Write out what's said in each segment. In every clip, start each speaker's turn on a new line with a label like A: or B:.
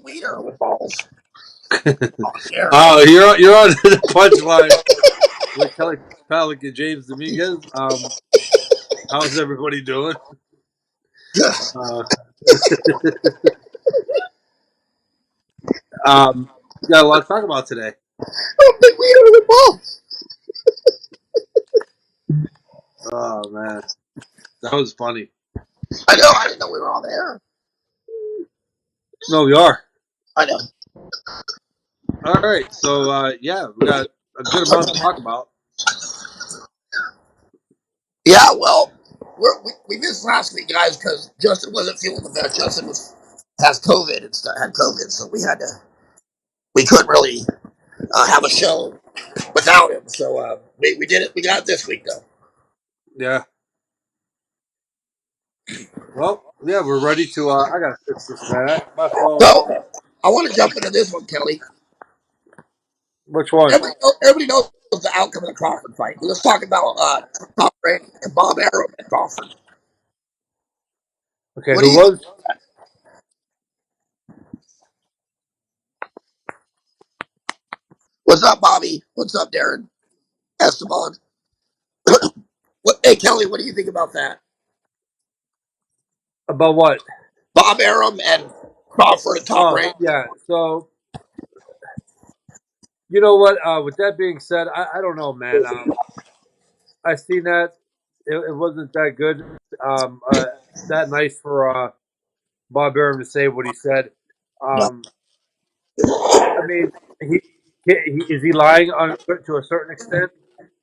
A: wiener with balls. Yeah.
B: Oh, you're on the punchline with Kelly Palick and James Dominguez. How's everybody doing? Uh, got a lot to talk about today.
A: Big wiener with balls.
B: Oh man, that was funny.
A: I know. I didn't know we were on there.
B: No, we are.
A: I know.
B: All right, so yeah, we got a good amount to talk about.
A: Yeah. Well, we missed last week, guys, because Justin wasn't feeling the best. Justin has COVID and stuff. Had COVID, so we couldn't really have a show without him. So we did it. We got it this week though.
B: Yeah. Well, yeah, we're ready to. I gotta fix this, man. My phone.
A: So I want to jump into this one, Kelly.
B: Which one?
A: Everybody knows the outcome of the Crawford fight. Let's talk about Tom Brady and Bob Arum and Crawford.
B: Okay,
A: What do
B: who
A: you?
B: was?
A: What's up, Bobby? What's up, Darren? Esteban. Hey, Kelly, what do you think about that?
B: About what?
A: Bob Arum and Crawford and Tom
B: Oh,
A: Brady.
B: yeah. So you know what? With that being said, I don't know, man. I seen that. It wasn't that good. That nice for Bob Arum to say what he said.
A: No.
B: Um, I mean, is he lying on to a certain extent?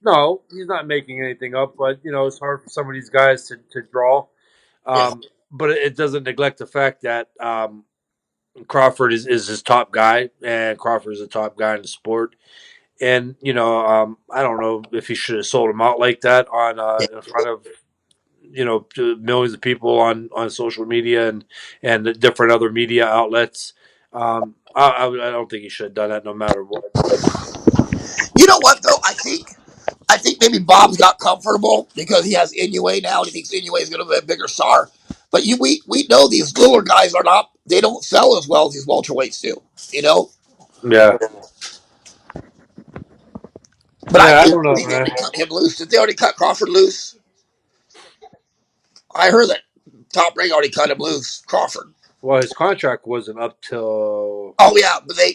B: No, he's not making anything up. But you know, it's hard for some of these guys to draw.
A: Yeah.
B: But it doesn't neglect the fact that Crawford is his top guy, and Crawford is a top guy in the sport. And you know, I don't know if he should have sold him out like that on
A: Yeah.
B: in front of to millions of people on social media and the different other media outlets. I don't think he should have done that, no matter what.
A: You know what though? I think maybe Bob's got comfortable because he has Inoue now, and he thinks Inoue is going to be a bigger star. But we know these littler guys are not. They don't sell as well as these welterweights do. You know.
B: Yeah,
A: But I
B: yeah, I
A: think
B: don't know,
A: they
B: man.
A: already cut him loose. Did they already cut Crawford loose? I heard that Top Ring already cut him loose. Crawford.
B: Well, his contract wasn't up till
A: Oh yeah, but they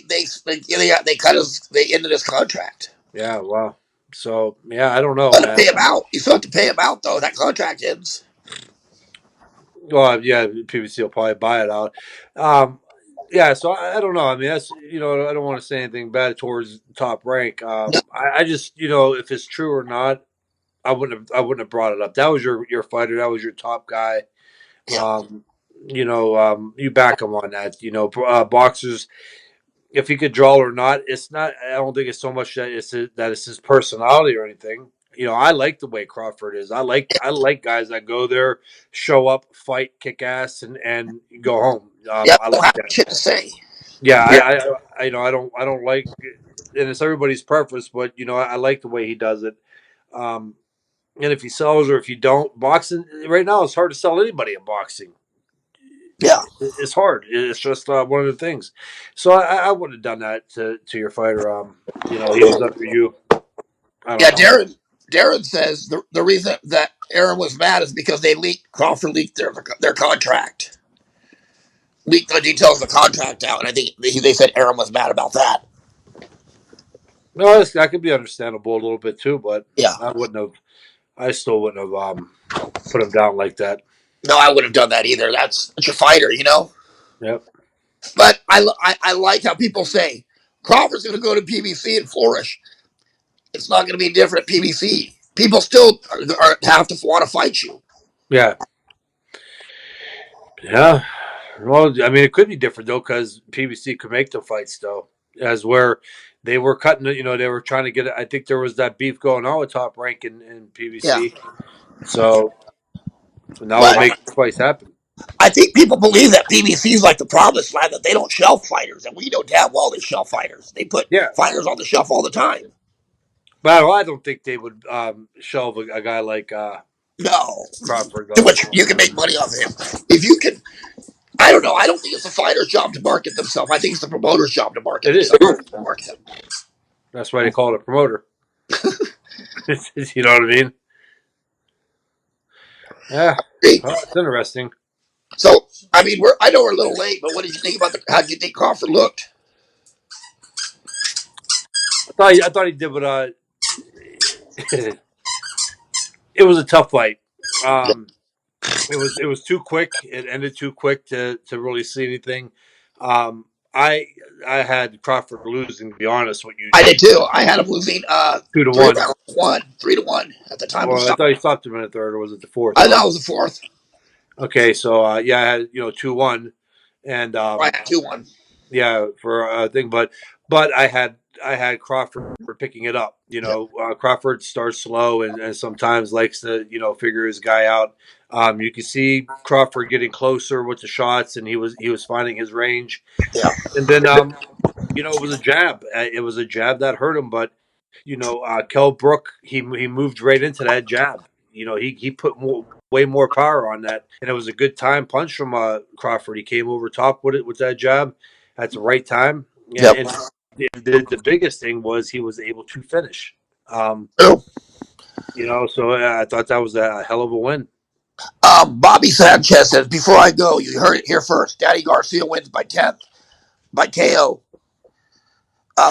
A: cut his. They ended his contract.
B: yeah, wow. So yeah, I don't know,
A: Got to
B: man.
A: pay him out. You still have to pay him out though. That contract ends.
B: Well, yeah, PBC will probably buy it out. Um, yeah, so I don't know. I mean, that's I don't want to say anything bad towards Top Rank.
A: No,
B: I just if it's true or not, I wouldn't have brought it up. That was your fighter. That was your top guy.
A: yeah,
B: Um, you back him on that. Boxers, if he could draw or not, it's not. I don't think it's so much that it's his personality or anything. I like the way Crawford is. I like guys that go there, show up, fight, kick ass, and go home.
A: yeah.
B: I
A: Don't
B: like
A: have
B: that.
A: shit to say.
B: Yeah,
A: Yeah,
B: I don't like, and it's everybody's preference, but I like the way he does it. Um, and if he sells or if you don't, boxing right now it's hard to sell anybody in boxing.
A: yeah,
B: It's hard. It's just one of the things. So I wouldn't have done that to your fighter. He was under you. I don't
A: yeah.
B: know.
A: Darren says the reason that Aaron was mad is because they leaked Crawford leaked their contract, leaked the details of the contract out, and I think they said Aaron was mad about that.
B: No, that could be understandable a little bit too, but
A: Yeah.
B: I wouldn't have. I still wouldn't have put him down like that.
A: No, I wouldn't have done that either. That's your fighter, you know.
B: Yep.
A: But I like how people say Crawford's going to go to PBC and flourish. It's not going to be different at PBC. People still have to want to fight you.
B: Yeah. Yeah. Well, I mean, it could be different though, because PBC could make the fights though, as where they were cutting it. They were trying to get it. I think there was that beef going on with Top Rank in
A: Yeah.
B: PBC. So now we're
A: But
B: making the fights happen.
A: I think people believe that PBC is like the promised land, that they don't shelf fighters, and we know damn well they shelf fighters. They put
B: Yeah.
A: fighters on the shelf all the time.
B: But I don't think they would shelve a guy like
A: No,
B: Crawford
A: too
B: though.
A: much. You can make money off him if you can. I don't know. I don't think it's the fighter's job to market themselves. I think it's the promoter's job to market
B: It
A: themselves.
B: is.
A: Market them.
B: That's why they call it a promoter. You know what I mean? Yeah. Well, it's interesting.
A: So, I mean, I know we're a little late, but what did you think about how did you think Crawford looked?
B: I thought he did what it was a tough fight.
A: Yeah,
B: Um, it was too quick. It ended too quick to really see anything. Um, I I had Crawford losing. To be honest with you,
A: I did too. I had him losing
B: two to
A: three
B: one.
A: rounds, one, 3-1 at the time he
B: Well, I
A: stopped.
B: thought he stopped him in the third, or was it the fourth
A: I know
B: round?
A: it was the fourth.
B: Okay, so yeah, I had 2-1, and
A: I had 2-1.
B: yeah, for a thing, but I had Crawford picking it up.
A: Yeah,
B: Crawford starts slow and sometimes likes to figure his guy out. You can see Crawford getting closer with the shots, and he was finding his range.
A: yeah,
B: And then it was a jab. It was a jab that hurt him, but Kell Brook, he moved right into that jab. He put way more power on that, and it was a good time punch from Crawford. He came over top with it with that jab at the right time, and,
A: yep.
B: and the biggest thing was he was able to finish. Um,
A: True.
B: so I thought that was a hell of a win.
A: Bobby Sanchez says, "Before I go, you heard it here first. Daddy Garcia wins by 10th by KO.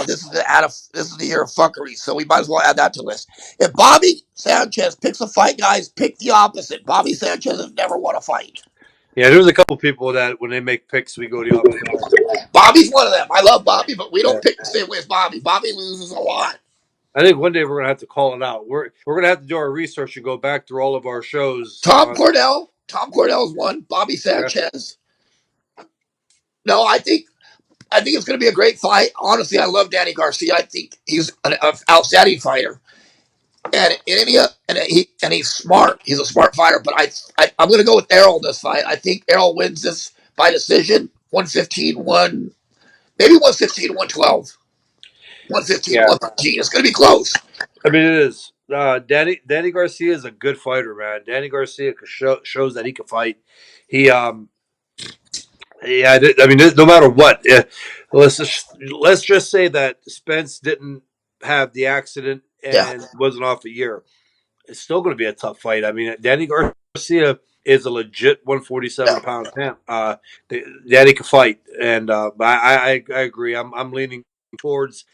A: This is the year of fuckery, so we might as well add that to the list. If Bobby Sanchez picks a fight, guys, pick the opposite. Bobby Sanchez has never won a fight.
B: Yeah, there was a couple people that when they make picks, we go the opposite way.
A: Bobby's one of them. I love Bobby, but we
B: Yeah.
A: don't pick the same way as Bobby. Bobby loses a lot.
B: I think one day we're gonna have to call it out. We're gonna have to do our research and go back through all of our shows.
A: Tom Cordell's one. Bobby
B: Yeah,
A: Sanchez. No, I think it's going to be a great fight. Honestly, I love Danny Garcia. I think he's an outstanding fighter, and he's smart. He's a smart fighter. But I'm going to go with Errol in this fight. I think Errol wins this by decision. 115, maybe 115, 112, 115,
B: yeah.
A: 115. It's going to be close.
B: I mean, it is. Danny Garcia is a good fighter, man. Danny Garcia shows that he can fight. He yeah. I mean, no matter what, let's just say that Spence didn't have the accident
A: Yeah,
B: and wasn't off a year. It's still going to be a tough fight. I mean, Danny Garcia is a legit
A: yeah.
B: 147 pound champ. Danny can fight, and I agree. I'm leaning towards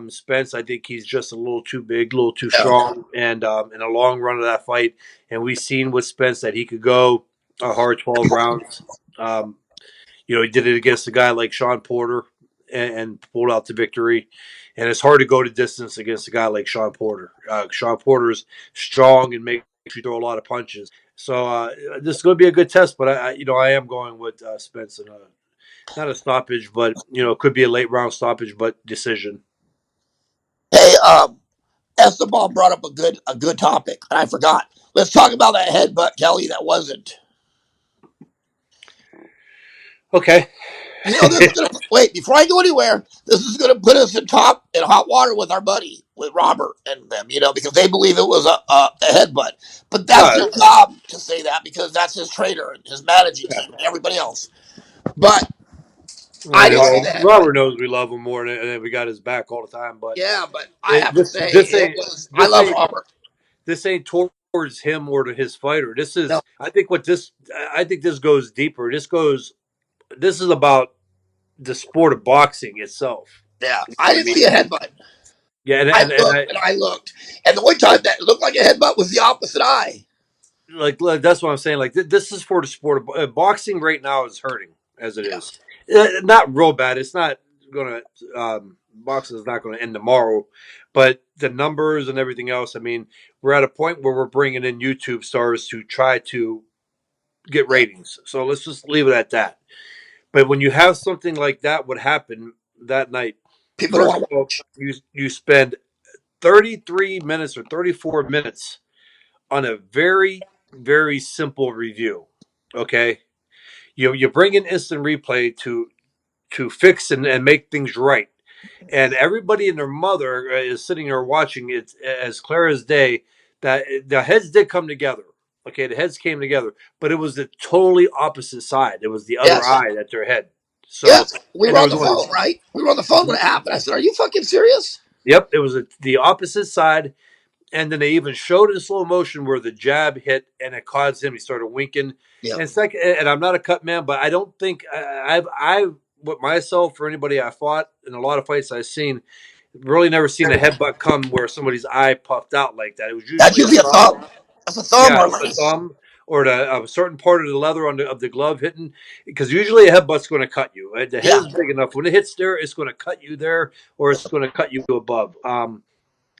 B: Spence. I think he's just a little too big, a little too
A: Yeah.
B: strong, and in a long run of that fight, and we've seen with Spence that he could go a hard 12 rounds. Um, he did it against a guy like Sean Porter and pulled out the victory. And it's hard to go to distance against a guy like Sean Porter. Sean Porter's strong and makes you throw a lot of punches. So this is going to be a good test. But I am going with Spence and not a stoppage, but it could be a late round stoppage, but decision.
A: Hey, Esteban brought up a good topic, and I forgot. Let's talk about that headbutt, Kelly. That wasn't.
B: Okay.
A: This is gonna wait before I go anywhere. This is gonna put us in hot water with our buddy, with Robert and them. Because they believe it was a headbutt. But that's
B: No,
A: their job to say that because that's his trainer and his managing team and everybody else. But I didn't see
B: well,
A: the headbutt.
B: Robert knows we love him more, and we got his back all the time. But
A: Yeah, but I
B: it,
A: have to
B: this
A: say
B: this
A: it
B: ain't
A: was. I
B: this
A: love
B: ain't
A: Robert.
B: this ain't towards him or to his fighter. This
A: No,
B: is, I think this goes deeper. This is about the sport of boxing itself.
A: yeah,
B: You know
A: I
B: what I
A: didn't
B: mean?
A: see a headbutt.
B: Yeah, and
A: I
B: and, and
A: looked
B: I
A: and I looked, and the one time that looked like a headbutt was the opposite eye.
B: like that's what I'm saying. Like this is for the sport of boxing. Right now is hurting as it
A: Yeah,
B: is. Not real bad. It's not gonna. Boxing is not going to end tomorrow, but the numbers and everything else. I mean, we're at a point where we're bringing in YouTube stars to try to get
A: yeah.
B: ratings. So let's just leave it at that. But when you have something like that, what happened that night?
A: People don't
B: First
A: want
B: of
A: to
B: all,
A: watch.
B: you spend 33 minutes or 34 minutes on a very very simple review. Okay, you bring in instant replay to fix and make things right, and everybody and their mother is sitting there watching it as clear as day that the heads did come together. Okay, the heads came together, but it was the totally opposite side. It was the other
A: Yes.
B: eye at their head. So,
A: Yes. We
B: and
A: were
B: there
A: on
B: was
A: the
B: only,
A: phone, right? We were on the phone when it happened. I said, "Are you fucking serious?"
B: yep, it was the opposite side. And then they even showed in slow motion where the jab hit and it caused him. He started winking.
A: Yeah.
B: And it's like, and I'm not a cut man, but I don't think with myself or anybody I fought in a lot of fights I've seen, really never seen a headbutt come where somebody's eye puffed out like that. It was
A: That's
B: usually a
A: usually a
B: thumb,
A: thumb. That's a thumb
B: yeah,
A: or
B: a
A: lace.
B: thumb or a certain part of the leather of the glove hitting, because usually a headbutt's going to cut you. The head
A: Yeah.
B: is big enough. When it hits there, it's going to cut you there, or it's going to cut you above.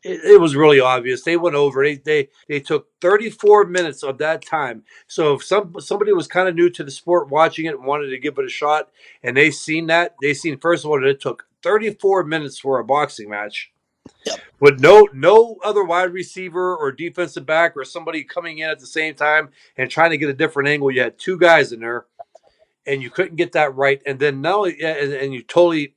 B: It was really obvious. They went over. They took 34 minutes of that time. So if somebody was kind of new to the sport, watching it and wanted to give it a shot, and they seen first of all that it took 34 minutes for a boxing match
A: Yep.
B: with no other wide receiver or defensive back or somebody coming in at the same time and trying to get a different angle. You had two guys in there, and you couldn't get that right. And then now, yeah, and you totally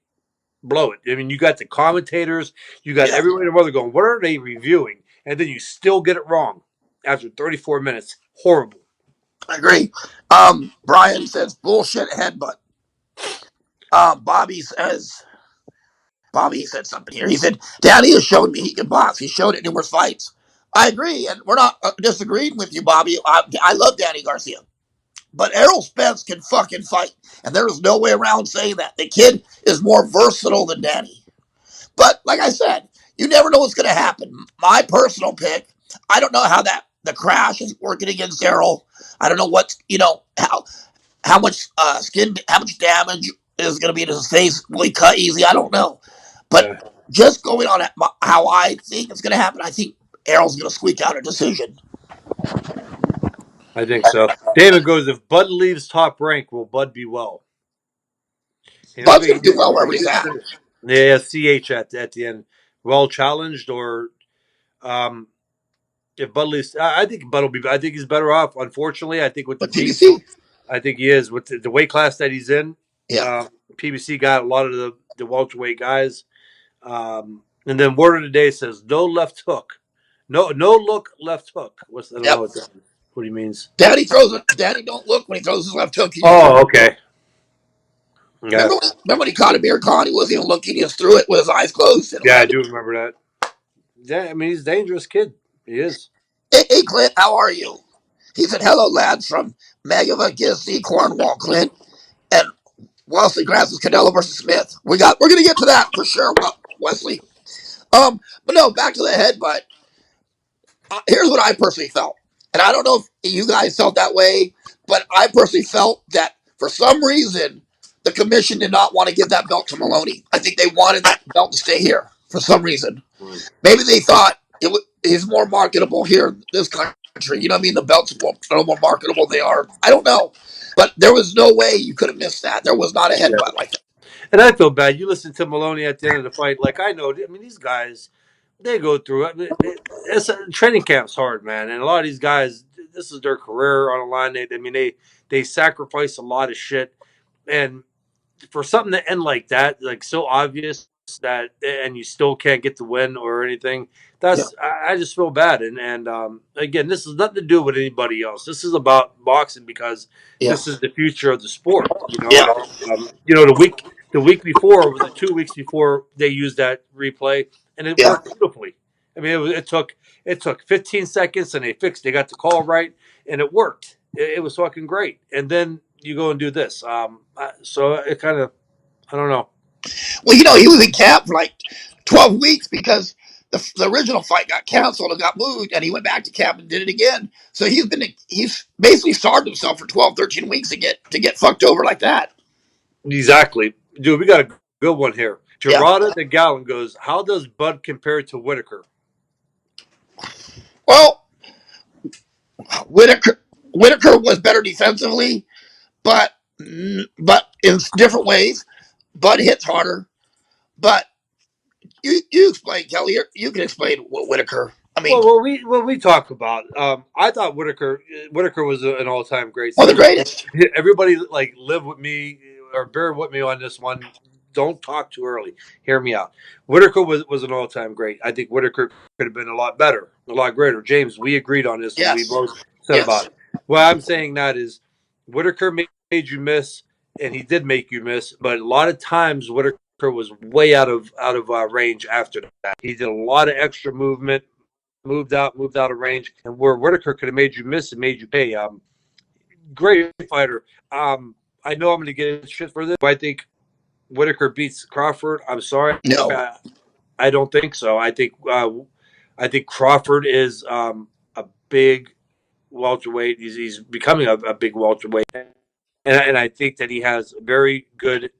B: blow it. I mean, you got the commentators, you got
A: Yeah.
B: everybody and mother going, what are they reviewing? And then you still get it wrong after 34 minutes. Horrible.
A: I agree. Brian says bullshit headbutt. Bobby says Bobby said something here. He said, Daddy has shown me he can box. He showed it in numerous fights. I agree, and we're not disagreeing with you, Bobby. I love Danny Garcia. But Errol Spence can fucking fight, and there is no way around saying that. The kid is more versatile than Danny. But like I said, you never know what's going to happen. My personal pick, I don't know how that the crash is working against Errol. I don't know what how much how much damage is going to be to his face. Will he cut easy? I don't know. But
B: Yeah,
A: just going on how I think it's going to happen, I think Errol's going to squeak out a decision.
B: I think so. David goes, if Bud leaves top rank, will Bud be well?
A: Bud's going to do well wherever he's at.
B: Yeah, CH at the end. Well challenged, or um, if Bud leaves, I think Bud will be. I think he's better off. Unfortunately, I think with the
A: But
B: G,
A: PBC,
B: I think he is with the weight class that he's in.
A: yeah.
B: PBC got a lot of the welterweight guys. And then word of the day says no left hook, no look left hook. I don't know
A: Yep.
B: what he means.
A: Daddy don't look when he throws his left hook. He just
B: Oh, okay. Yeah,
A: remember when he caught Amir Khan? He wasn't even looking. He just threw it with his eyes closed and
B: yeah, I
A: landed.
B: do remember that. Yeah, I mean he's a dangerous kid. He is.
A: Hey, Clint, how are you? He said, hello, lads from Magava, Gissy, Cornwall, Clint, and Wesley Grass's Canelo versus Smith. We're gonna get to that for sure, Wesley. But no, back to the headbutt. Here's what I personally felt, and I don't know if you guys felt that way, but I personally felt that for some reason the commission did not want to give that belt to Maloney. I think they wanted that belt to stay here for some reason. Maybe they thought he's more marketable here in this country. You know what I mean? The belts are more marketable than they are. I don't know. But there was no way you could have missed that. There was not a
B: Yeah,
A: headbutt like that.
B: and I feel bad. You listen to Maloney at the end of the fight, like I know. I mean, these guys they go through it. It's training camp's hard, man, and a lot of these guys, this is their career on the line. I mean, they sacrifice a lot of shit, and for something to end like that, like so obvious that, and you still can't get the win or anything.
A: Yeah,
B: I just feel bad, and again, this has nothing to do with anybody else. This is about boxing because
A: yeah,
B: this is the future of the sport.
A: yeah,
B: The week before, was it 2 weeks before they used that replay, and it
A: yeah.
B: worked beautifully. I mean, it took 15 seconds, and they got the call right, and it worked. It was fucking great. And then you go and do this. So it kind of, I don't know.
A: Well, he was in camp for like 12 weeks because the original fight got canceled and got moved, and he went back to camp and did it again. So he's basically starved himself for 12, 13 weeks to get fucked over like that.
B: Exactly, dude. We got a good one here.
A: Yeah.
B: Gerada the Gallon goes, how does Bud compare to Whitaker?
A: Well, Whitaker Whitaker was better defensively, but in different ways. Bud hits harder. But you explain, Kelly. You can explain what Whitaker. I mean,
B: Well, what we talk about, I thought Whitaker was an all time great.
A: one of
B: See,
A: the greatest.
B: everybody like live with me or bear with me on this one. Don't talk too early. Hear me out. Whitaker was an all time great. I think Whitaker could have been a lot better, a lot greater. James, we agreed on this one. We
A: Yes.
B: both said
A: Yes.
B: about it. What I'm saying that is Whitaker made you miss, and he did make you miss, but a lot of times Whitaker was way out of range after that. He did a lot of extra movement, moved out of range, and where Whitaker could have made you miss and made you pay. Great fighter. I know I'm going to get shit for this, but I think Whitaker beats Crawford. I'm sorry,
A: No.
B: I don't think so. I think Crawford is a big welterweight. He's becoming a big welterweight, and I think that he has very good.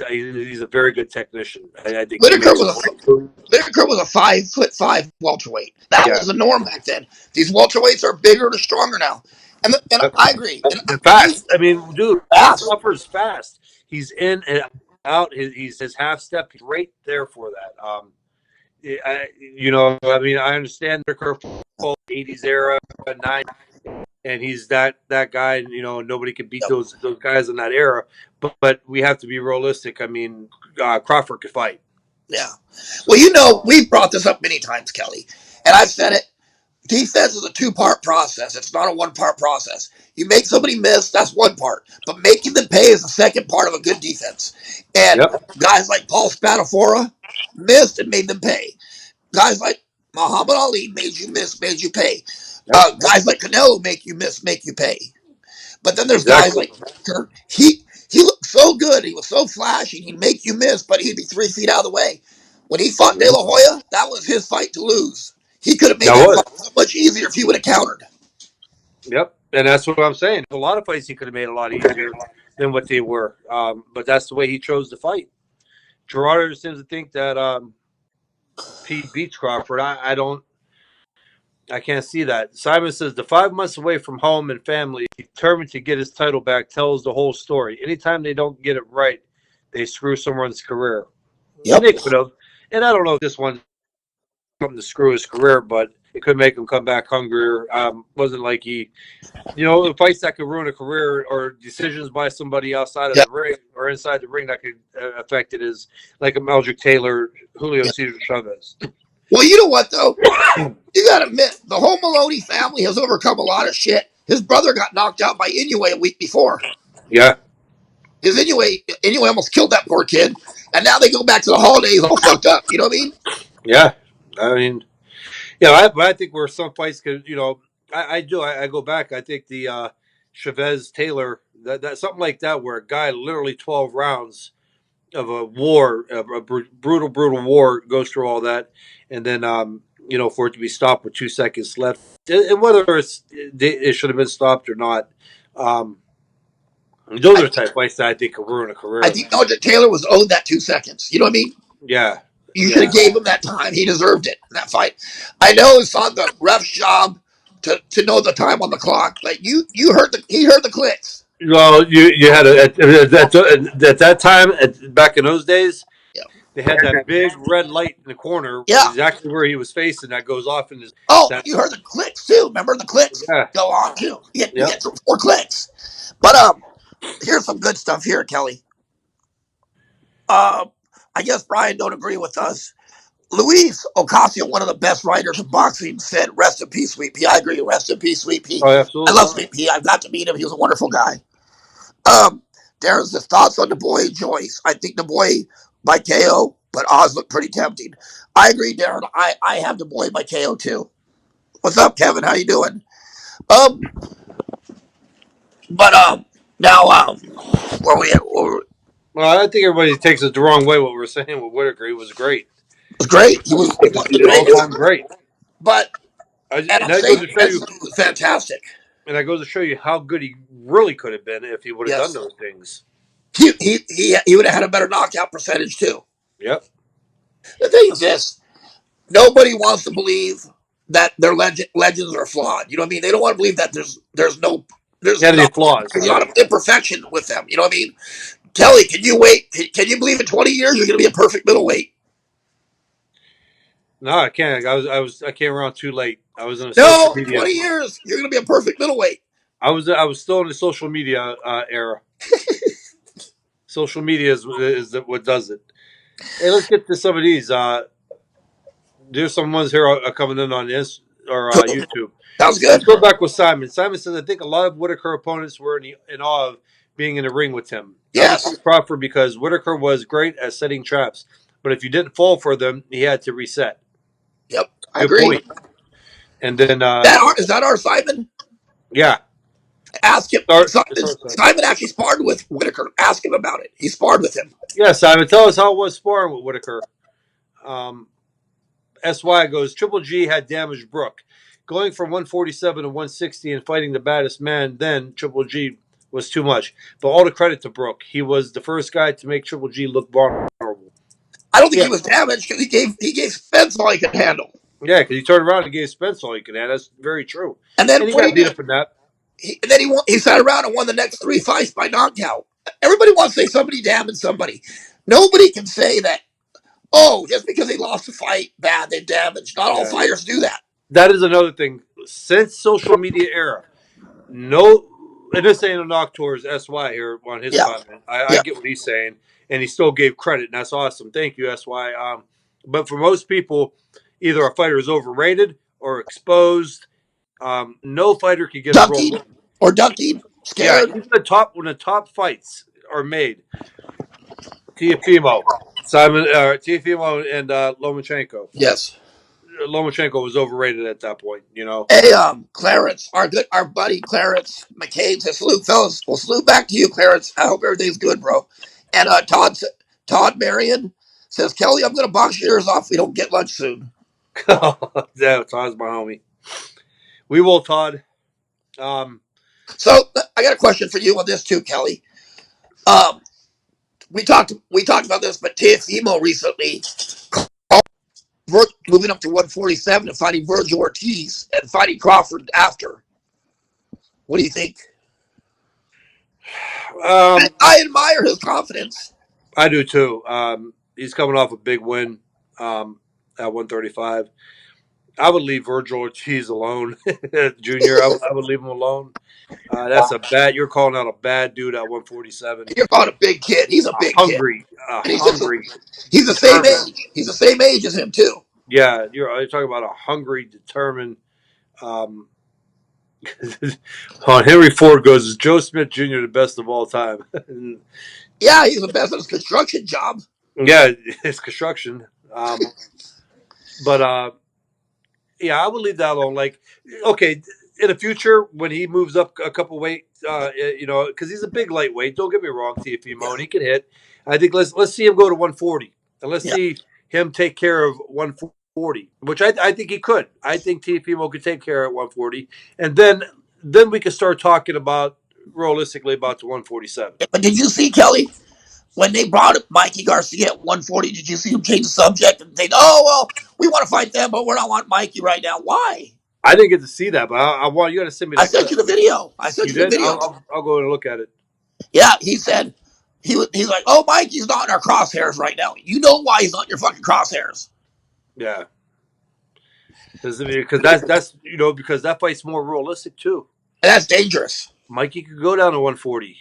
B: He's a very good technician. I think he
A: Whitaker
B: makes
A: was a
B: great moves.
A: Whitaker was a 5'5" welterweight. That
B: Yeah,
A: was the norm back then. These welterweights are bigger and stronger now. And I agree.
B: and
A: And he's
B: fast. I mean, dude,
A: fast.
B: Crawford's fast. He's in and out. He's his half step. He's right there for that. I mean, I understand the curve 80s era, 9, and he's that guy. Nobody could beat
A: Yep.
B: those guys in that era. But we have to be realistic. I mean, Crawford could fight.
A: Yeah. Well, we've brought this up many times, Kelly, and I've said it. Defense is a two-part process. It's not a one-part process. You make somebody miss, that's one part. But making them pay is the second part of a good defense. And
B: Yep.
A: guys like Paul Spadafora missed and made them pay. Guys like Muhammad Ali made you miss, made you pay.
B: Yep.
A: Guys like Canelo make you miss, make you pay. But then there's guys
B: Exactly.
A: like Kurt. He looked so good. He was so flashy. He'd make you miss, but he'd be 3 feet out of the way. When he fought De La Hoya, that was his fight to lose. He could have made
B: That
A: that
B: was.
A: fight so much easier if he would have countered.
B: Yep. And that's what I'm saying. A lot of fights he could have made a lot easier than what they were. But that's the way he chose to fight. Gerardo seems to think that Pete beats Crawford. I don't. I can't see that. Simon says the 5 months away from home and family, determined to get his title back, tells the whole story. Anytime they don't get it right, they screw someone's career. And
A: Yep.
B: they could have. And I don't know if this one something to screw his career, but it could make him come back hungrier. Wasn't like the fights that could ruin a career or decisions by somebody outside of the
A: Yep.
B: ring or inside the ring that could affect it is like a Meldrick Taylor, Julio
A: Yep.
B: Cesar Chavez.
A: Well, you know what though? You gotta admit, the whole Maloney family has overcome a lot of shit. His brother got knocked out by Inoue a week before.
B: Yeah,
A: His Inoue almost killed that poor kid, and now they go back to the holidays all fucked up. You know what I mean?
B: yeah. I mean, but I think where some fights could, I do. I go back. I think the Chavez Taylor that something like that, where a guy literally 12 rounds of a war, a brutal war, goes through all that, and then for it to be stopped with 2 seconds left, and whether it should have been stopped or not, those
A: I,
B: are type fights that I think could ruin a
A: I
B: career.
A: think Elgin Taylor was owed that 2 seconds. You know what I mean?
B: Yeah,
A: You should have
B: yeah.
A: gave him that time. He deserved it in that fight. I know it's on the ref's job to know the time on the clock, but he heard the clicks.
B: Well, you had at that time back in those days,
A: Yeah.
B: they had that big red light in the corner
A: Yeah.
B: exactly where he was facing that goes off in his
A: Oh,
B: that
A: you heard the clicks too. Remember the clicks
B: yeah.
A: go on too. You
B: Yep.
A: get 4 clicks. But here's some good stuff here, Kelly. I guess Brian don't agree with us. Luis Ocasio, one of the best writers of boxing, said, "Rest in peace, Sweet Pea." I agree. Rest in peace, Sweet Pea.
B: Oh,
A: I
B: absolutely.
A: love Sweet Pea. I've got to meet him. He was a wonderful guy. Um, Darren's his thoughts on the boy Joyce. I think the boy by KO, but Oz looked pretty tempting. I agree, Darren. I have the boy by KO too. What's up, Kevin? How you doing? Um, but now where we at?
B: Well, I think everybody takes it the wrong way. What we're saying with Whitaker, he was great.
A: Was great. He was
B: He's an
A: great.
B: all-time great.
A: But and
B: And
A: I'm
B: that
A: saying
B: goes to show you,
A: defensively he was fantastic.
B: and that goes to show you how good he really could have been if he would have done
A: Yes,
B: those things.
A: he would have had a better knockout percentage too.
B: Yep.
A: The thing is this: nobody wants to believe that their legends are flawed. You know what I mean? They don't want to believe that
B: He had any flaws?
A: there's a lot
B: Yeah.
A: of imperfection with them. You know what I mean? Kelly, can you wait? Can you believe in 20 years you're going to be a perfect middleweight?
B: No, I can't. I came around too late. I was in a social
A: No,
B: media.
A: 20 years you're going to be a perfect middleweight.
B: I was still in the social media era. Social media is what does it. Hey, let's get to some of these. There's some ones here are coming in on this. or
A: Cool.
B: YouTube.
A: Sounds
B: Let's
A: good.
B: go back with Simon. Simon says, I think a lot of Whitaker opponents were in awe of being in the ring with him. I would say
A: Yes.
B: Crawford because Whitaker was great at setting traps, but if you didn't fall for them, he had to reset.
A: Yep. I
B: Good
A: agree.
B: point. And then,
A: Is that our Simon?
B: yeah,
A: Ask him.
B: start. It's our Simon.
A: Simon actually sparred with Whitaker. Ask him about it. He sparred with him.
B: Yeah, Simon, tell us how it was sparring with Whitaker. Um, SY goes, Triple G had damaged Brook. Going from 147 to 160 and fighting the baddest man, then Triple G was too much. But all the credit to Brook. He was the first guy to make Triple G look vulnerable.
A: I don't think
B: Yeah,
A: he was damaged because he gave Spence all he could handle.
B: yeah, because he turned around and gave Spence all he could have. That's very true.
A: And then
B: And he
A: what he
B: got beat
A: did,
B: up for that.
A: he sat around and won the next three fights by knockout. Everybody wants to say somebody damaged somebody. Nobody can say that. Oh, just because they lost a fight, bad, they damaged. Not all
B: Yeah.
A: fighters do that.
B: That is another thing. Since social media era, no, and this ain't a knock towards SY here on his
A: Yeah,
B: comment. I
A: yeah.
B: get what he's saying, and he still gave credit, and that's awesome. Thank you, SY. But for most people, either a fighter is overrated or exposed. No fighter can get a world
A: Ducking
B: win.
A: or ducking,
B: Yeah,
A: scared.
B: even the top when the top fights are made, Tiafimo, Tiafimo, and Lomachenko.
A: Yes.
B: Lomachenko was overrated at that point. You know.
A: Hey, Clarence, our buddy Clarence McCain says, salute, fellas. Well, salute back to you, Clarence. I hope everything's good, bro. And Todd Marion says, Kelly, I'm going to box your ears off if we don't get lunch soon.
B: Yeah, Todd's my homie. We will, Todd. Um,
A: So I got a question for you on this too, Kelly. Um, we talked about this, but Teofimo recently moving up to 147 and fighting Virgil Ortiz and fighting Crawford after. What do you think?
B: um,
A: I admire his confidence.
B: I do too. He's coming off a big win at 135. I would leave Virgil Ortiz alone, Junior. I would leave him alone. That's a bad. You're calling out a bad dude at 147.
A: You're not a big kid. He's a big kid,
B: A
A: and
B: hungry,
A: he's the same
B: determined.
A: age. He's the same age as him too.
B: Yeah, you're talking about a hungry, determined. Um, Henry Ford goes, is Joe Smith Jr. the best of all time?
A: Yeah, he's the best at his construction job.
B: Yeah, it's construction. But yeah, I would leave that alone. Like, okay, in the future when he moves up a couple weight, because he's a big lightweight. Don't get me wrong, Tiafimo,
A: Yeah,
B: and he can hit. I think let's see him go to 140, and let's
A: yeah.
B: see him take care of 140, which I think he could. I think Tiafimo could take care of 140, and then we can start talking about realistically about the 147.
A: But did you see Kelly when they brought up Mikey Garcia at 140? Did you see him change the subject and say, "Oh well, we want to fight them, but we don't want Mikey right now"? Why?
B: I didn't get to see that, but I want you got to send me
A: I
B: that
A: sent
B: clip.
A: you the video. I sent
B: You
A: you the
B: did?
A: video.
B: I'll go and look at it.
A: Yeah, he said he's like, "Oh, Mikey's not in our crosshairs right now. You know why he's not in your fucking crosshairs?
B: Yeah. Because that's because that fight's more realistic too.
A: And that's dangerous."
B: Mikey could go down to 140.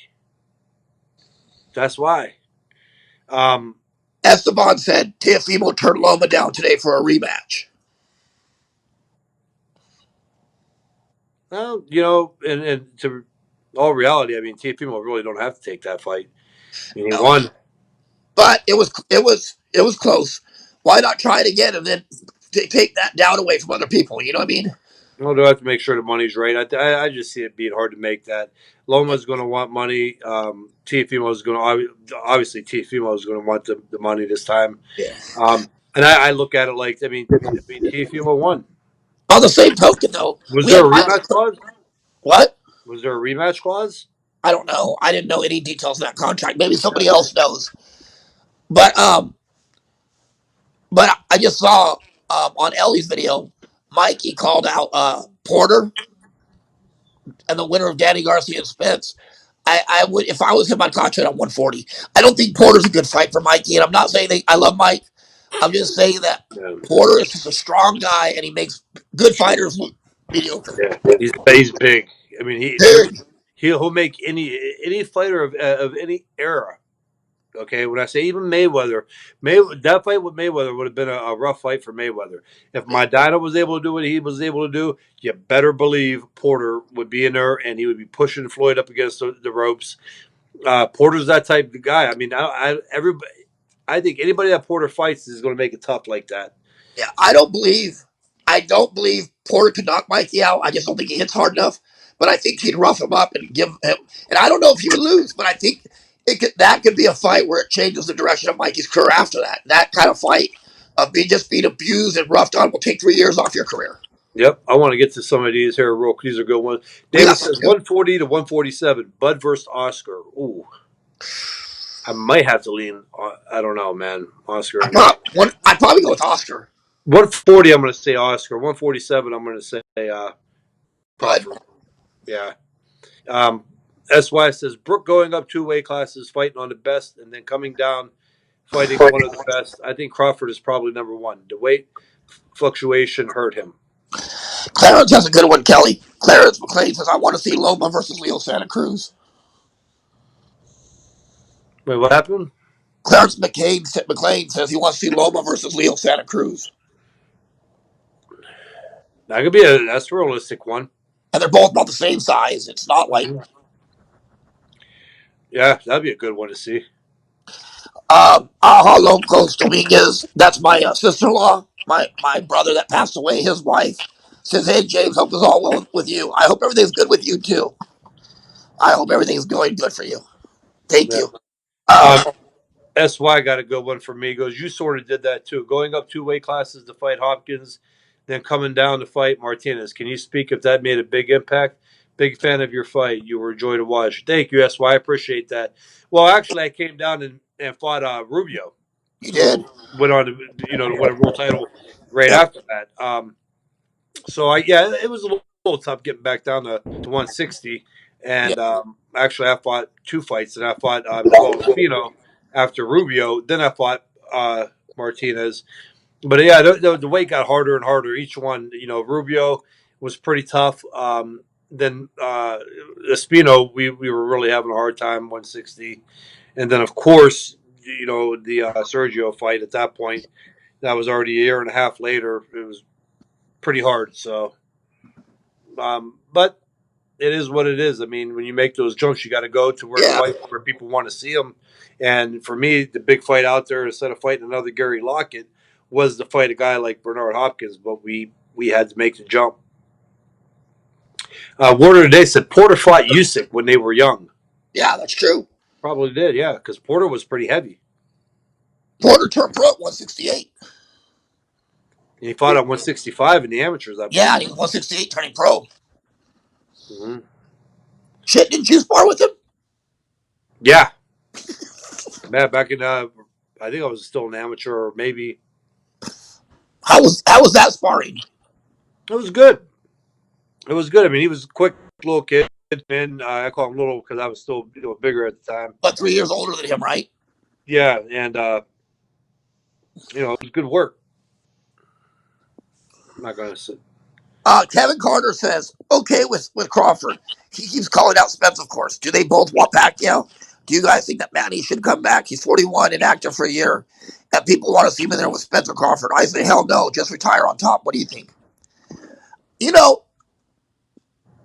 B: That's why. Um,
A: Esteban said Teofimo turned Loma down today for a rematch.
B: well, and to all reality, I mean, Teofimo really don't have to take that fight. I mean, he
A: No,
B: won.
A: but it was close. Why not try it again and then take that down away from other people? You know what I mean?
B: Well, do I have to make sure the money's right? I just see it being hard to make that. Loma's going to want money. Teofimo is going to obviously Teofimo is going to want the money this time.
A: Yeah.
B: And I look at it like I mean Teofimo won.
A: On the same token, though,
B: Was
A: we
B: there
A: had
B: a rematch clause?
A: what?
B: Was there a rematch clause?
A: I don't know. I didn't know any details of that contract. Maybe somebody else knows. But I just saw on Ellie's video, Mikey called out Porter and the winner of Danny Garcia and Spence. I would, if I was him, I'd contract on 140. I don't think Porter's a good fight for Mikey, and I'm not saying I love Mike. I'm just saying that
B: Yeah.
A: Porter is just a strong guy, and he makes good fighters look mediocre.
B: Yeah, he's big. I mean,
A: Big.
B: he'll make any fighter of any era. Okay, when I say even Mayweather, that fight with Mayweather would have been a rough fight for Mayweather. If Maidana was able to do what he was able to do, you better believe Porter would be in there and he would be pushing Floyd up against the ropes. Porter's that type of guy. I mean, I think anybody that Porter fights is going to make it tough like that.
A: Yeah, I don't believe Porter could knock Mikey out. I just don't think he hits hard enough. But I think he'd rough him up and give him. And I don't know if he would lose, but I think that could be a fight where it changes the direction of Mikey's career after that. That kind of fight of being abused and roughed on will take 3 years off your career.
B: Yep, I want to get to some of these here real. These are good ones.
A: We
B: David
A: got some
B: says
A: too.
B: 140 to 147. Bud versus Oscar. Ooh, I might have to lean. I don't know, man. Oscar.
A: I'd probably go with Oscar,
B: 140. I'm going to say Oscar. 147. I'm going to say
A: but
B: Crawford. Yeah. Um, SY says Brook going up two weight classes, fighting on the best, and then coming down, fighting one of the best. I think Crawford is probably number one. The weight fluctuation hurt him.
A: Clarence has a good one, Kelly. Clarence McLean says, I want to see Loma versus Leo Santa Cruz.
B: Wait, what happened?
A: McLean says he wants to see Loma versus Leo Santa Cruz.
B: That could be that's a realistic one.
A: And they're both about the same size. It's not like
B: Yeah, that'd be a good one to see.
A: Aha Locos Dominguez. That's my sister-in-law, my brother that passed away. His wife says, "Hey James, hope it's all well with you. I hope everything's good with you too. I hope everything's going good for you. Thank
B: Yeah.
A: you." Uh,
B: SY got a good one for me. He goes, you sort of did that too. Going up two weight classes to fight Hopkins, then coming down to fight Martinez. Can you speak if that made a big impact? Big fan of your fight. You were a joy to watch. Thank you, SY. I appreciate that. Well, actually, I came down and fought Rubio.
A: you did.
B: So went on to to win a world title right
A: Yep.
B: after that. So yeah, it was a little tough getting back down to 160.
A: Yeah.
B: And actually, I fought two fights, and I fought Miguel Espino after Rubio. Then I fought Martinez. But yeah, the weight got harder and harder. Each one, Rubio was pretty tough. Then Espino, we were really having a hard time 160. And then of course, the Sergio fight at that point. That was already a year and a half later. It was pretty hard. So, but it is what it is. I mean, when you make those jumps, you got to go to where the
A: Yeah.
B: fight where people want to see them. And for me, the big fight out there, instead of fighting another Gary Lockett, was to fight a guy like Bernard Hopkins. But we had to make the jump. Warner today said Porter fought Usyk when they were young.
A: Yeah, that's true.
B: Probably did, yeah, because Porter was pretty heavy.
A: Porter turned pro at 168.
B: And he fought at 165 in the amateurs, I
A: Yeah,
B: believe.
A: and he was 168 turning pro.
B: Mm-hmm.
A: Shit, didn't you spar with him?
B: Yeah, man. Back in, I think I was still an amateur, or maybe
A: How was that sparring?
B: it was good. It was good. I mean, he was a quick little kid, and I call him little because I was still bigger at the time.
A: But 3 years older than him, right?
B: Yeah, and it was good work. I'm not gonna sit.
A: Kevin Carter says, okay with Crawford. He keeps calling out Spence, of course. Do they both want Pacquiao? Do you guys think that Manny should come back? He's 41 and active for a year. And people want to see him in there with Spence or Crawford. I say, hell no, just retire on top. What do you think? You know,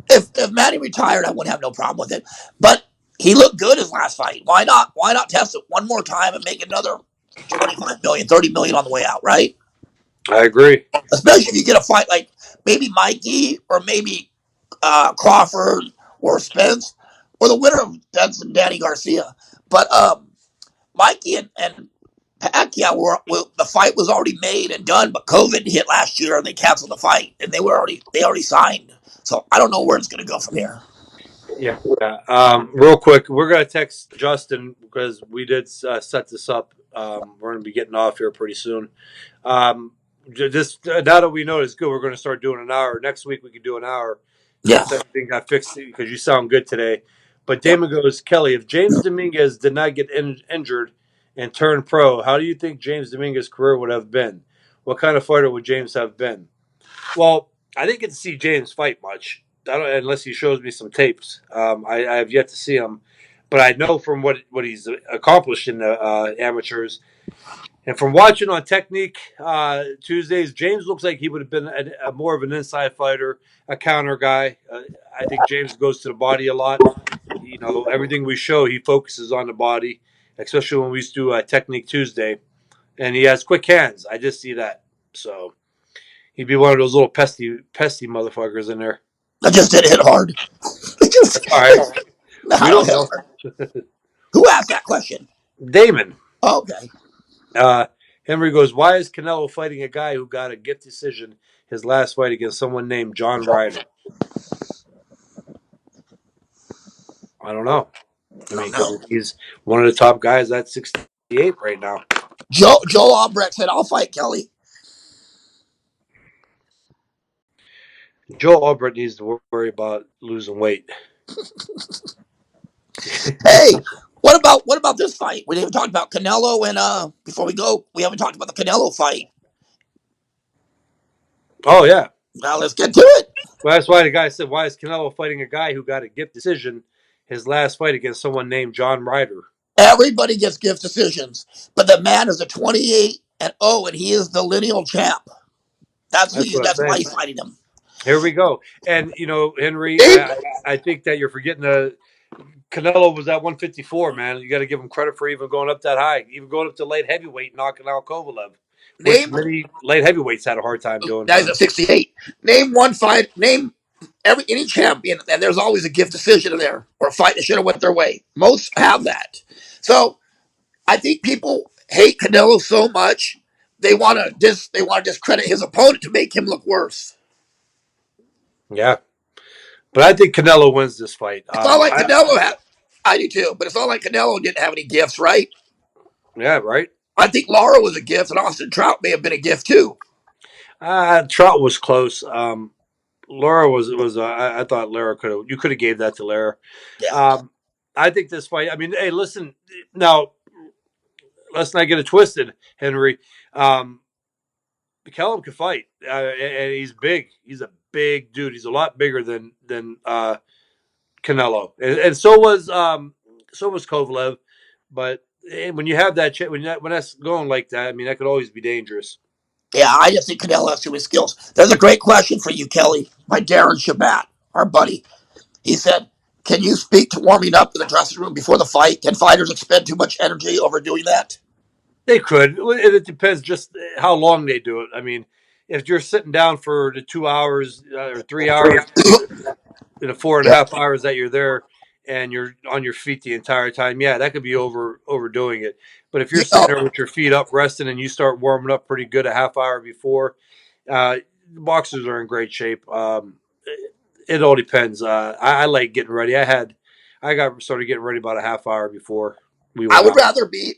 A: if Manny retired, I wouldn't have no problem with it. But he looked good his last fight. Why not? Why not test it one more time and make another 25 million, 30 million on the way out, right?
B: I agree.
A: Especially if you get a fight like maybe Mikey or maybe Crawford or Spence or the winner of Spence and Danny Garcia. But Mikey and Pacquiao the fight was already made and done, but COVID hit last year and they canceled the fight and they already signed. So I don't know where it's going to go from here.
B: Yeah. Real quick, we're gonna text Justin because we did set this up. We're gonna be getting off here pretty soon. Just now that we know it's good, we're gonna start doing an hour. Next week we can do an hour
A: Yeah,
B: once everything got fixed because you sound good today. But
A: yeah.
B: Damon goes, Kelly, if James Dominguez did not get injured and turn pro, how do you think James Dominguez's career would have been? What kind of fighter would James have been? Well, I didn't get to see James fight much, unless he shows me some tapes. I have yet to see him, but I know from what he's accomplished in the amateurs, and from watching on Technique Tuesdays, James looks like he would have been a more of an inside fighter, a counter guy. I think James goes to the body a lot. You know, everything we show, he focuses on the body, especially when we used to do Technique Tuesday, and he has quick hands. I just see that, so he'd be one of those little pesty motherfuckers in there.
A: That just didn't hit hard.
B: That's all right. We
A: I don't
B: don't
A: hit
B: know.
A: hard. Who asked that question?
B: Damon.
A: Oh, okay.
B: Uh, Henry goes, why is Canelo fighting a guy who got a gift decision his last fight against someone named John Ryder? I don't know. I
A: I
B: mean,
A: don't
B: because
A: know.
B: he's one of the top guys at 68 right now.
A: Joe Albrecht said, "I'll fight Kelly."
B: Joe Albrecht needs to worry about losing weight.
A: Hey, what about this fight? We didn't even talk about Canelo and before we go, we haven't talked about the Canelo fight.
B: Oh, yeah.
A: Now let's get to it.
B: Well, that's why the guy said, why is Canelo fighting a guy who got a gift decision his last fight against someone named John Ryder?
A: Everybody gets gift decisions, but the man is a 28-0, and he is the lineal champ. That's who.
B: That's what I'm
A: That's why
B: saying.
A: he's fighting him.
B: Here we go. And, you know, Henry,
A: Name,
B: I think that you're forgetting Canelo was at 154, man. You got to give him credit for even going up that high, even going up to light heavyweight, knocking out Kovalev, which
A: name.
B: many light heavyweights had a hard time doing.
A: Now he's at 68. Name one fight. Name any champion, and there's always a gift decision in there or a fight that should have went their way. Most have that. So I think people hate Canelo so much they want to discredit his opponent to make him look worse.
B: Yeah, but I think Canelo wins this fight.
A: It's not like Canelo had. I do too, but it's not like Canelo didn't have any gifts, right?
B: Yeah, right.
A: I think Lara was a gift, and Austin Trout may have been a gift too.
B: Trout was close. Laura was. I thought Lara could have gave that to Lara.
A: Yeah,
B: Um, I think this fight. I mean, hey, listen. Now, let's not get it twisted, Henry. Um, McCallum can fight, and he's big. He's a big dude. He's a lot bigger than Canelo, and so was Kovalev. But when you have that, when that's going like that, I mean, that could always be dangerous.
A: yeah. I just think Canelo has too many skills. There's a great question for you, Kelly, by Darren Shabat, our buddy. He said, "Can you speak to warming up in the dressing room before the fight? Can fighters expend too much energy overdoing that?"
B: They could. It depends just how long they do it. I mean, if you're sitting down for the 2 hours or 3 hours in the four and a
A: Yeah.
B: half hours that you're there, and you're on your feet the entire time, yeah, that could be overdoing it. But if you're
A: You
B: sitting
A: know,
B: there with your feet up resting and you start warming up pretty good a half hour before, uh, boxers are in great shape. It all depends. I like getting ready. I got started getting ready about a half hour before we
A: I
B: went
A: would
B: out.
A: rather be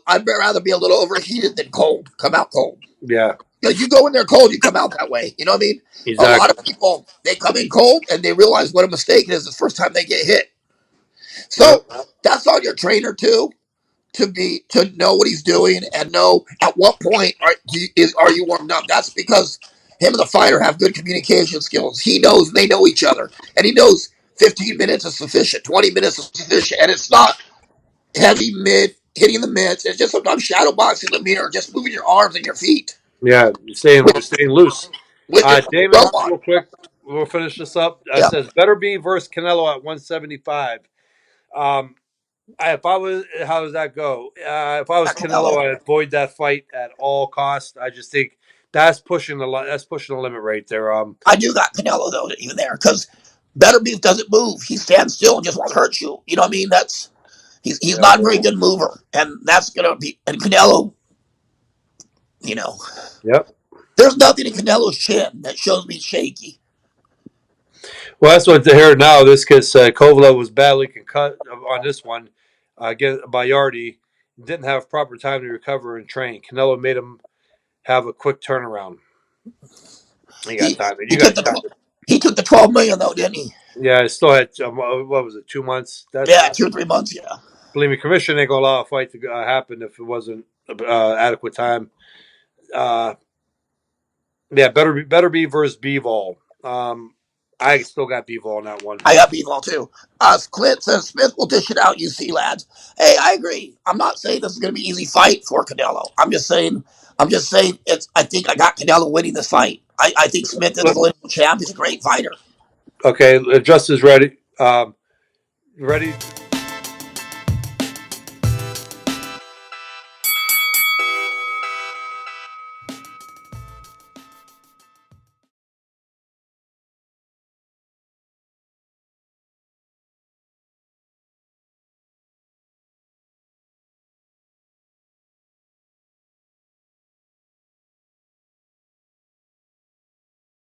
A: I'd rather be a little overheated than cold. Come out cold.
B: Yeah,
A: Because you go in there cold, you come out that way. You know what I mean? A lot
B: exactly.
A: of people they come in cold and they realize what a mistake it is the first time they get hit.
B: Yep.
A: So that's on your trainer too to know what he's doing and know at what point are you warmed up. That's because him and the fighter have good communication skills. He knows they know each other, and he knows 15 minutes is sufficient, 20 minutes is sufficient, and it's not heavy mid hitting the mitts. It's just sometimes shadow boxing the mirror, just moving your arms and your feet
B: Yeah,
A: with,
B: staying loose.
A: with your
B: Damon,
A: rope on.
B: real quick, we'll finish this up.
A: Yeah,
B: Says better be versus Canelo at 175. Um, if I was, how does that go? If I was Canelo,
A: Canelo.
B: I'd avoid that fight at all costs. I just think that's pushing that's pushing the limit right there.
A: I do got Canelo though, even there, because Better Beef doesn't move. He stands still and just won't hurt you. You know what I mean? He's
B: Yep,
A: not a very good mover, and that's gonna be and Canelo. You know,
B: yep.
A: there's nothing in Canelo's chin that shows me shaky.
B: Well, that's what to hear now. This because Kovalev was badly concussed on this one. Again, by Yardy didn't have proper time to recover and train. Canelo made him have a quick turnaround. You got
A: He
B: time.
A: he
B: You
A: took
B: got
A: the
B: time.
A: he took the 12 million though, didn't he?
B: Yeah, I still had what was it, 2 months? That's
A: Yeah, 2 or 3 months. Yeah,
B: believe me, commission ain't gonna allow a fight to happen if it wasn't adequate time. Uh, yeah, better be versus Bivol. Um, I still got Bevo on that one.
A: I got B-ball too. Clint says Smith will dish it out. You see, lads. Hey, I agree. I'm not saying this is going to be an easy fight for Canelo. I'm just saying. It's. I think I got Canelo winning this fight. I think Smith is the lineal champ. He's a great fighter.
B: Okay, Justin's ready. Ready